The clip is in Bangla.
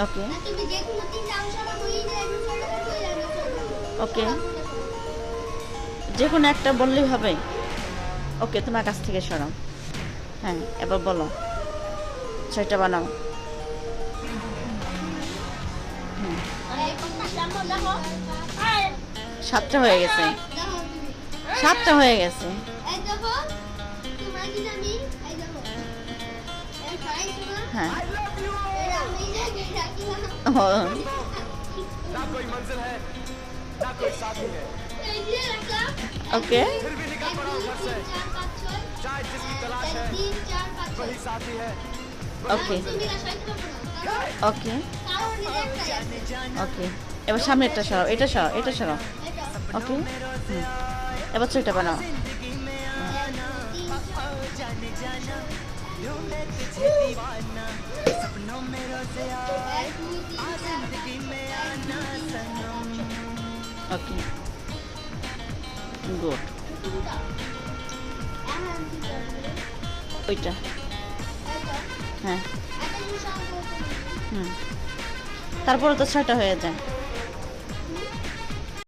ওকে ওকে, যে কোনো একটা বললেই হবে। ওকে, তোমার কাছ থেকে সরাও। হ্যাঁ, এবার বলো, 6টা বানাও। হুম, 7টা হয়ে গেছে, 7টা হয়ে গেছে। হ্যাঁ, ওকে ওকে ওকে ওকে, এবার সামনে একটা সরাও, এটা সরাও, এটা সরাও। ওকে, এবার 6টা বানাও। ওকে, গুড। ওইটা, হ্যাঁ। হুম, তারপরে তো 6টা হয়ে যায়।